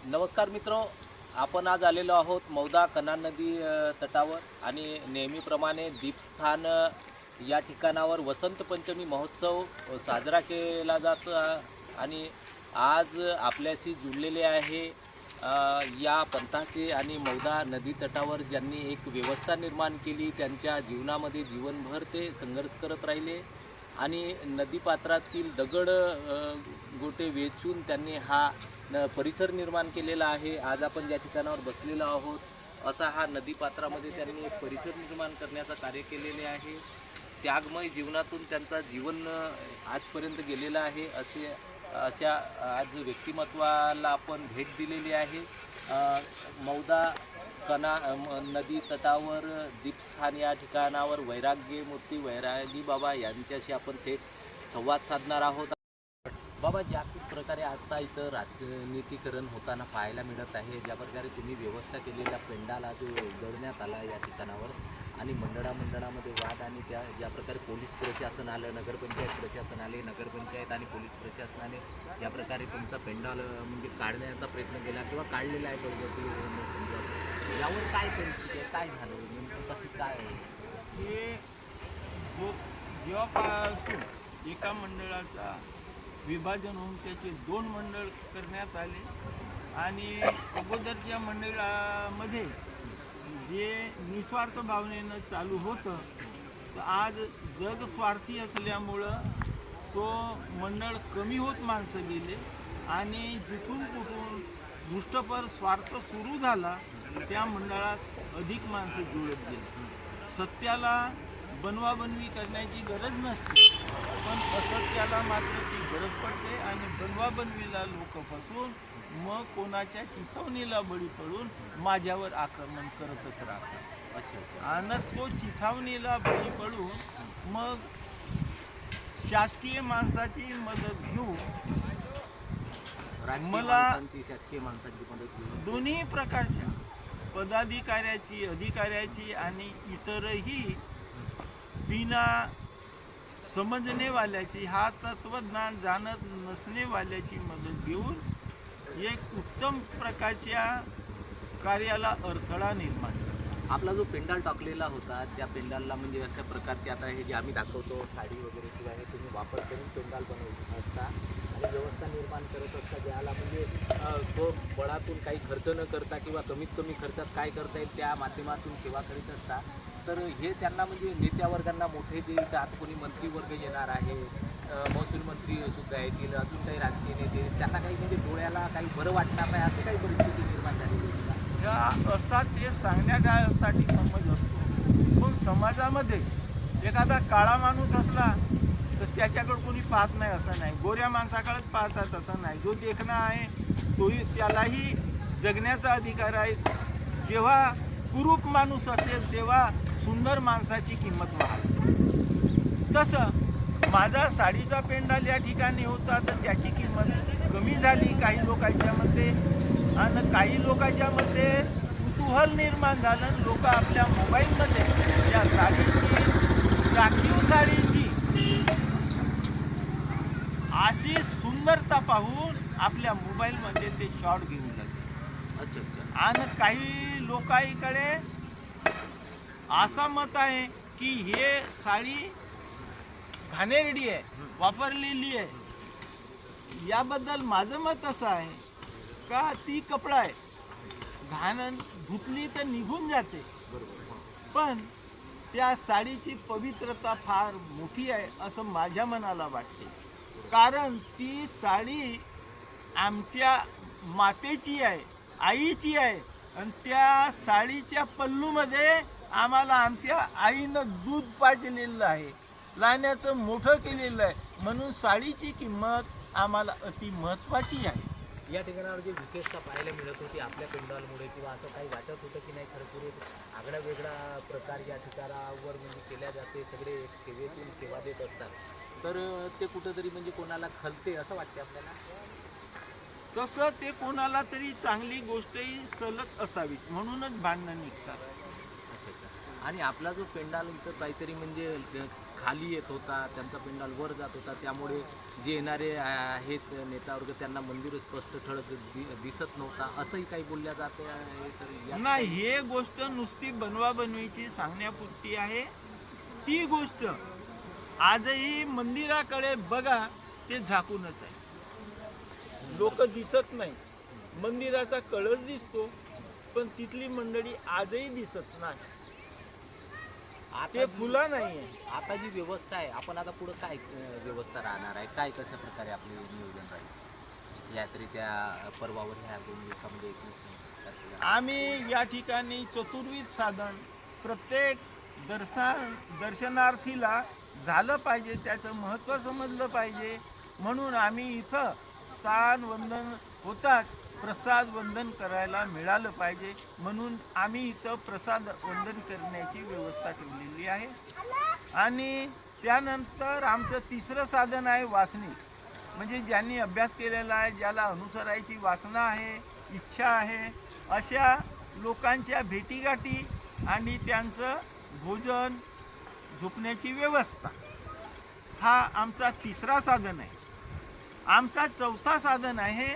नमस्कार मित्रो, आपण आज आलेलो आहोत मौदा कन्हान नदी तटावर आणि नेहमीप्रमाणे दीपस्थान या ठिकाणावर वसंत पंचमी महोत्सव साजरा केला जातो आणि आज आपल्याशी जुळलेले आहे या पंथाचे आणि मौदा नदी तटावर ज्यांनी एक व्यवस्था निर्माण केली, त्यांच्या जीवनामध्ये जीवनभर ते संघर्ष करत राहिले आणि नदीपात्रातील दगड गोटे वेचून त्यांनी हा परिसर निर्माण केलेला आहे। आज आपण ज्या ठिकाणावर बसलेलो आहोत असा हा नदीपात्रामध्ये त्यांनी एक परिसर निर्माण करण्याचा कार्य केलेले आहे। त्यागमय जीवनातून त्यांचा जीवन आजपर्यंत गेलेला आहे। अशा आज व्यक्तिमत्वाला आपण भेट दिलेली आहे। मौदा कना नदी तटावर दीपस्थान या ठिकाणावर वैराग्य मूर्ती वैरागी बाबा यांच्याशी आपण थेट संवाद साधणार आहोत। बाबा, ज्या प्रकारे आता इथं राजनीतीकरण होताना पाहायला मिळत आहे, ज्या प्रकारे तुम्ही व्यवस्था केलेल्या पेंडाला जो उघडण्यात आला या ठिकाणावर आणि मंडळामध्ये वाद आणि त्या ज्या प्रकारे पोलीस प्रशासन आलं, नगरपंचायत प्रशासन आले, नगरपंचायत आणि पोलीस प्रशासनाने ज्या प्रकारे तुमचा पेंडाल म्हणजे काढण्याचा प्रयत्न केला किंवा काढलेला आहे समजा, यावर काय परिस्थिती आहे, काय झालं नेमकं, कसं काय आहे हे जेव्हापासून एका मंडळाचा विभाजन होऊन त्याचे 2 मंडळ करण्यात आले आणि अगोदरच्या मंडळामध्ये जे निस्वार्थ भावनेनं चालू होतं, तर आज जग स्वार्थी असल्यामुळं तो मंडळ कमी होत माणसं गेले आणि जिथून कुठून दृष्टपर स्वार्थ सुरू झाला त्या मंडळात अधिक माणसं जुळत गेली। सत्याला बनवाबनवी करण्याची गरज नसते, पण असत्याला मात्र ती गरज पडते आणि बनवाबनवीला लोक फसवून मग कोणाच्या चिथावणीला बळी पडून माझ्यावर आक्रमण करतच राहतात। अच्छा। आणि तो चिथावणीला बळी पडून मग शासकीय माणसाची मदत घेऊन मला शासकीय माणसांची मदत घेऊन दोन्ही प्रकारच्या पदाधिकाऱ्याची, अधिकाऱ्याची आणि इतरही बिना समजणेवाल्याची, हा तत्वज्ञान जाणत नसणेवाल्याची मदत घेऊन एक उत्तम प्रकारच्या कार्याला अडथळा निर्माण केला। आपला जो पेंडाल टाकलेला होता त्या पेंडालला म्हणजे अशा प्रकारचे आता हे जे आम्ही दाखवतो साडी वगैरे किंवा हे तुम्ही वापर करून पेंडाल बनवत असता आणि व्यवस्था निर्माण करत असता, ज्याला म्हणजे स्वबळातून काही खर्च न करता किंवा कमीत कमी खर्चात काय करता येईल त्या माध्यमातून सेवा करीत असता, तर हे त्यांना म्हणजे नेत्यावर्गांना मोठे जे इथं आता कोणी मंत्रीवर्ग येणार आहे, महसूल मंत्री सुद्धा येतील, अजून काही राजकीय नेते, त्यांना काही म्हणजे डोळ्याला काही बरं वाटणार नाही अशी काही परिस्थिती निर्माण झालेली आहे ह्या असा ते सांगण्यासाठी समज असतो, पण समाजामध्ये एखादा काळा माणूस असला तर त्याच्याकडे कोणी पाहत नाही असं नाही, गोऱ्या माणसाकडेच पाहतात असं नाही, जो देखणा आहे तोही त्यालाही जगण्याचा अधिकार आहे। जेव्हा कुरूप माणूस असेल तेव्हा सुंदर माणसाची किंमत वाढते। तसं माझा साडीचा पेंडाल या ठिकाणी होता तर त्याची किंमत कमी झाली काही लोकांच्या मध्ये आणि काही लोकांच्या मध्ये कुतूहल निर्माण झालं। लोक आपल्या मोबाईलमध्ये या साडीची, राखीव साडीची अशी सुंदरता पाहून आपल्या मोबाईलमध्ये ते शॉट घेऊन जाते। अच्छा। आणि काही लोकांकडे असं मत आहे की हे साडी घाणेरडी आहे, वापरलेली आहे। याबद्दल माझं मत असं आहे का ती कपडा आहे, घाण धुतली तर निघून जाते, पण त्या साडीची पवित्रता फार मोठी आहे असं माझ्या मनाला वाटते। कारण ती साडी आमच्या मातेची आहे, आईची आहे आणि त्या साडीच्या पल्लूमध्ये आम्हाला आमच्या आईनं दूध पाजलेलं आहे, लहानाचं मोठं केलेलं आहे, म्हणून साडीची किंमत आम्हाला अति महत्त्वाची आहे। या ठिकाणावर जी विशेषता पाहायला मिळत होती आपल्या पेंडॉलमुळे किंवा असं काही वाटत होतं की नाही खरंच आगळा वेगळा प्रकार या ठिकाणावर म्हणजे केल्या जाते, सगळे एक सेवेतून सेवा देत असतात, तर ते कुठंतरी म्हणजे कोणाला खलते असं वाटते आपल्याला। तसं ते कोणाला तरी चांगली गोष्टही सलत असावी म्हणूनच भांडणं निघतात। अच्छा। आणि आपला जो पेंडाल इथं काहीतरी म्हणजे खाली येत होता, त्यांचा पेंडाल वर जात होता, त्यामुळे जे येणारे आहेत नेता वर्ग त्यांना मंदिर स्पष्ट ठळक दिसत नव्हता, असंही काही बोलल्या जाते आहे. तर यात नाही, हे गोष्ट नुसती बनवाबनवीची सांगण्यापुरती आहे. ती गोष्ट आजही मंदिराकडे बघा, ते झाकूनच आहे. लोक दिसत नाही. मंदिराचा कळस दिसतो, पण तिथली मंडळी आजही दिसत नाही. ते फुलं नाही आहे. आता जी व्यवस्था आहे, आपण आता पुढं काय व्यवस्था राहणार आहे, काय कशा प्रकारे आपले नियोजन राहील यात्रेच्या पर्वावर ह्या 2 दिवसामध्ये 21 तारखेला? आम्ही या ठिकाणी चतुर्विध साधन प्रत्येक दर्शनार्थीला झालं पाहिजे, त्याचं महत्त्व समजलं पाहिजे, म्हणून आम्ही इथं स्थान वंदन होताच प्रसाद वंदन करायला मिळालं पाहिजे, म्हणून आम्ही इथं प्रसाद वंदन करण्याची व्यवस्था ठेवलेली आहे. आणि त्यानंतर आमचं तिसरं साधन आहे वासनी. म्हणजे ज्यांनी अभ्यास केलेला आहे, ज्याला अनुसरायची वासना आहे, इच्छा आहे, अशा लोकांच्या भेटीगाठी आणि त्यांचं भोजन झोपण्याची व्यवस्था, हा आमचा तिसरा साधन आहे. आमचा चौथा साधन आहे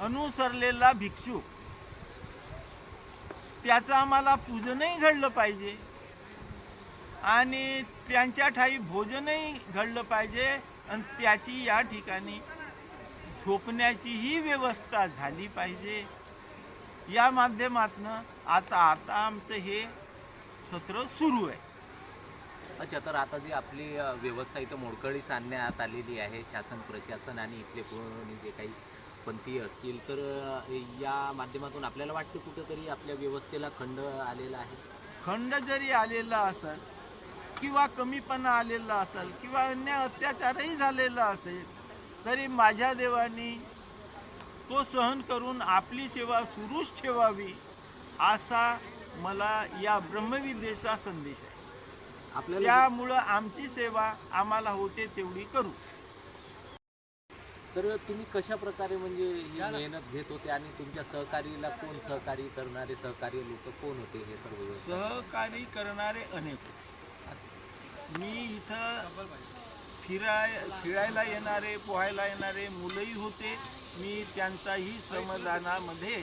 अनुसरलेला भिक्षू. त्याचं आम्हाला पूजनही घडलं पाहिजे आणि त्यांच्या ठाई भोजनही घडलं पाहिजे आणि त्याची या ठिकाणी झोपण्याचीही व्यवस्था झाली पाहिजे. या माध्यमातून आता आमचं हे सत्र सुरू आहे. अच्छा, तर आता जी आपली व्यवस्था इथं मोडकळीस आणण्यात आलेली आहे, शासन प्रशासन आणि इथले कोणी जे काही पंथीय असतील, तर या माध्यमातून आपल्याला वाटतं कुठंतरी आपल्या व्यवस्थेला खंड आलेला आहे. खंड जरी आलेला असेल किंवा कमीपणा आलेला असेल किंवा अन्य अत्याचारही झालेला असेल, तरी माझ्या देवानी तो सहन करून आपली सेवा सुरूच ठेवावी, असा मला या ब्रह्मविद्येचा संदेश आहे. आपल्याला त्यामुळं आमची सेवा आम्हाला होते तेवढी करू. तर तुम्ही कशा प्रकारे म्हणजे ही मेहनत घेत होते आणि तुमच्या सहकार्याला कोण सहकार्य करणारे सहकार्य लोक कोण होते हे सर्व? सहकारी करणारे अनेक. मी इथं फिरायला येणारे, पोहायला येणारे मुलंही होते. मी त्यांचाही श्रमदानामध्ये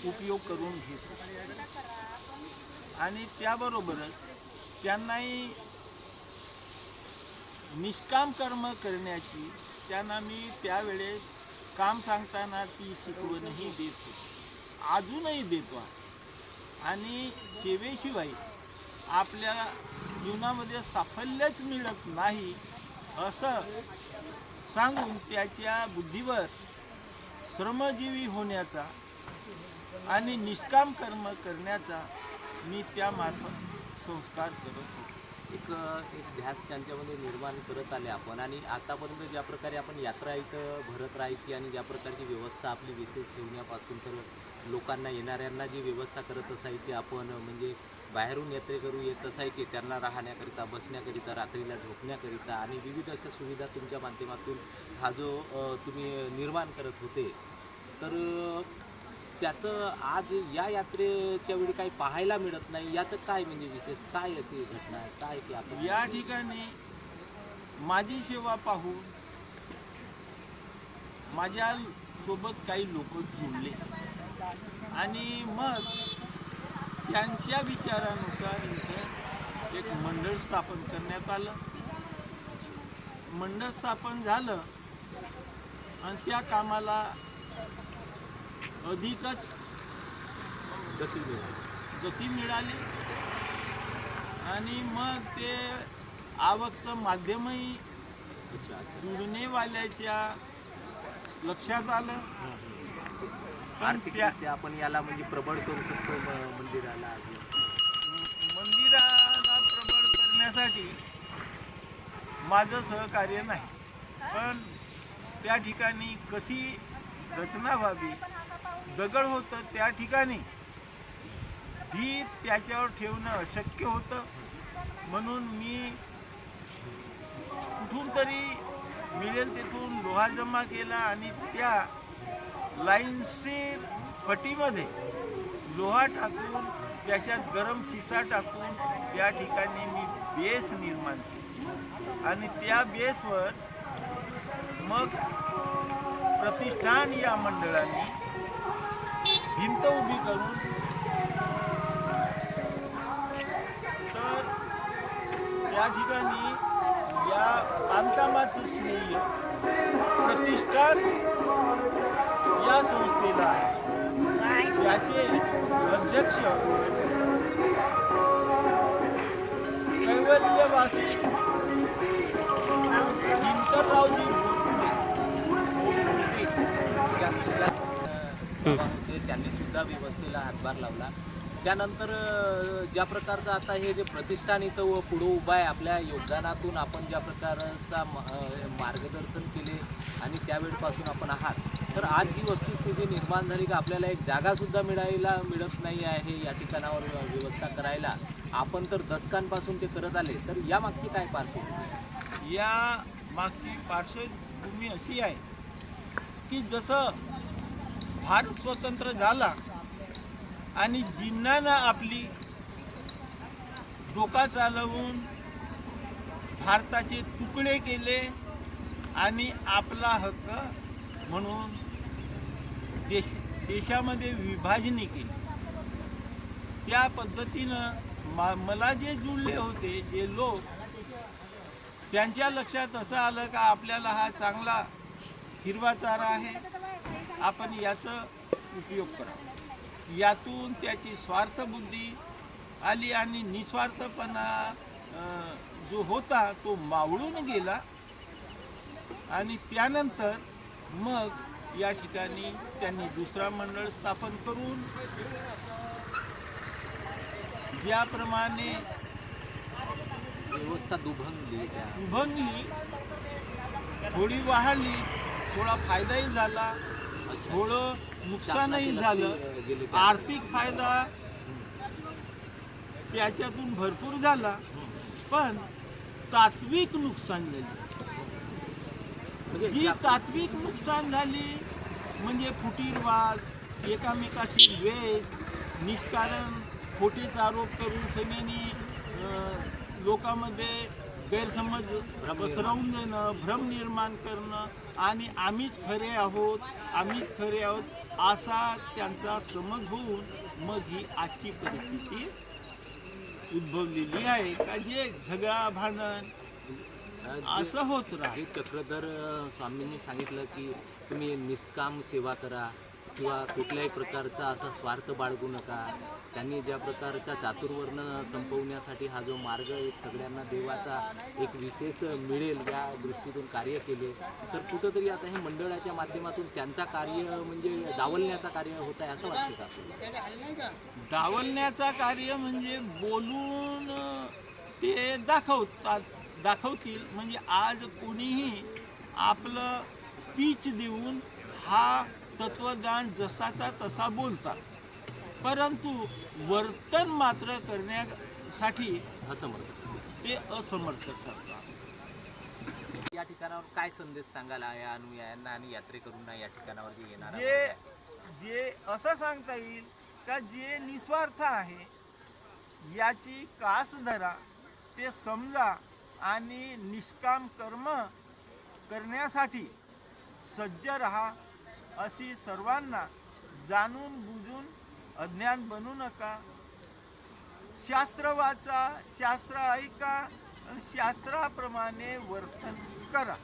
उपयोग करून घेतो आणि त्याबरोबरच त्यांनाही निष्काम कर्म करण्याची त्यांना मी त्यावेळेस काम सांगताना ती शिकवणही देत होतो, अजूनही देतो. आणि सेवेशिवाय आपल्या जीवनामध्ये साफल्यच मिळत नाही असं सांगून त्याच्या बुद्धीवर श्रमजीवी होण्याचा आणि निष्काम कर्म करण्याचा मी त्यामार्फत संस्कार करत होतो. एक ध्यास त्यांच्यामध्ये निर्माण करत आले आपण. आणि आतापर्यंत ज्या प्रकारे आपण यात्रा इथं भरत राहायची आणि ज्या प्रकारची व्यवस्था आपली विशेष ठेवण्यापासून तर लोकांना येणाऱ्यांना जी व्यवस्था करत असायची आपण, म्हणजे बाहेरून यात्रेकरू येत असायचे, त्यांना राहण्याकरिता, बसण्याकरिता, रात्रीला झोपण्याकरिता आणि विविध अशा सुविधा तुमच्या माध्यमातून हा जो तुम्ही निर्माण करत होते, तर त्याचं आज या यात्रेच्या वेळी काही पाहायला मिळत नाही. याचं काय म्हणजे विशेष काय अशी घटना आहे, काय की आपण या ठिकाणी माझी सेवा पाहून माझ्या सोबत काही लोक जुळले आणि मग त्यांच्या विचारानुसार इथे एक मंडळ स्थापन करण्यात आलं. मंडळ स्थापन झालं आणि त्या कामाला अधिकच गती मिळाली आणि मग ते आवकचं माध्यमही जुळणेवाल्याच्या लक्षात आलं. पण आर्थिकरित्या आपण याला म्हणजे प्रबळ करू शकतो मंदिराला प्रबळ करण्यासाठी माझं सहकार्य नाही, पण त्या ठिकाणी कशी रचना व्हावी, दगड होतं त्या ठिकाणी ही त्याच्यावर ठेवणं अशक्य होतं. म्हणून मी कुठून तरी मिळेल तिथून लोहा जमा केला आणि त्या लाईनशीर फटीमध्ये लोहा टाकून त्याच्यात गरम शिसा टाकून त्या ठिकाणी मी बेस निर्माण केली आणि त्या बेसवर मग प्रतिष्ठान या मंडळाने भिंत उभी करून तर त्या ठिकाणी या बांधकामाचं श्रेय प्रतिष्ठान या संस्थेला आहे. याचे अध्यक्ष कैवल्यवासी हिंदरावजी होते त्यांनी सुद्धा व्यवस्थेला हातभार लावला. त्यानंतर ज्या प्रकारचं आता हे जे प्रतिष्ठान इथं पुढं उभं आहे, आपल्या योगदानातून आपण ज्या प्रकारचा मार्गदर्शन केले आणि त्यावेळपासून आपण आहात, तर आज ही वस्तुस्थिती निर्माण झाली का आपल्याला एक जागासुद्धा मिळत नाही आहे या ठिकाणावर व्यवस्था करायला. आपण तर दशकांपासून ते करत आले, तर या मागची काय पार्श्वभूमी? या मागची पार्श्वभूमी अशी आहे की जसं भारत स्वतंत्र झाला आणि जिन्नानं आपली डोका चालवून भारताचे तुकडे केले आणि आपला हक्क म्हणून देशामध्ये विभाजणी केली. त्या पद्धतीनं मला जे जुळले होते जे लोक, त्यांच्या लक्षात असं आलं का आपल्याला हा चांगला हिरवा चारा आहे, आपण याचा उपयोग करावा. यातून त्याची स्वार्थबुद्धी आली आणि निस्वार्थपणा जो होता तो मावळून गेला आणि त्यानंतर मग या ठिकाणी त्यांनी दुसरा मंडळ स्थापन करून ज्याप्रमाणे व्यवस्था दुभंगली थोडी वाहली, थोडा फायदाही झाला, थोडं नुकसानही झालं. आर्थिक फायदा त्याच्यातून भरपूर झाला, पण तात्विक नुकसान झाली. जी तात्विक नुकसान झाली म्हणजे फुटीरवाद, एकामेकाशी द्वेष, निष्कारण खोटेच आरोप करून सगळ्यांनी लोकांमध्ये गैरसमज पसरवून देणं, भ्रम निर्माण करणं आणि आम्हीच खरे आहोत असा त्यांचा समज होऊन मग ही आजची परिस्थिती उद्भवलेली आहे का जे झगडा भांडण असं होत राहील. चक्रधर स्वामींनी सांगितलं की तुम्ही निष्काम सेवा करा किंवा कुठल्याही प्रकारचा असा स्वार्थ बाळगू नका. त्यांनी ज्या प्रकारचा चातुर्वर्ण संपवण्यासाठी हा जो मार्ग एक सगळ्यांना देवाचा एक विशेष मिळेल या दृष्टीतून कार्य केले, तर कुठंतरी आता हे मंडळाच्या माध्यमातून त्यांचा कार्य म्हणजे डावलण्याचा कार्य होत आहे असं वाटतं का? डावलण्याचा कार्य म्हणजे बोलून ते दाखवतील. म्हणजे आज कोणीही आपलं पीच देऊन हा तत्वज्ञान जसाचा तसा बोलतात, परंतु वर्तन मात्र करण्यासाठी ते असमर्थ करतात. या ठिकाणावर काय संदेश सांगायला या अनुयायांना आणि यात्रेकरूंना या ठिकाणावर जे येणार जे असं सांगता येईल का जे निस्वार्थ आहे याची कास धरा, ते समजा आणि निष्काम कर्म करण्यासाठी सज्ज रहा अशी सर्वांना जाणून बुजून अज्ञान बनू नका. शास्त्र वाचा, शास्त्र ऐका आणि शास्त्राप्रमाणे वर्तन करा.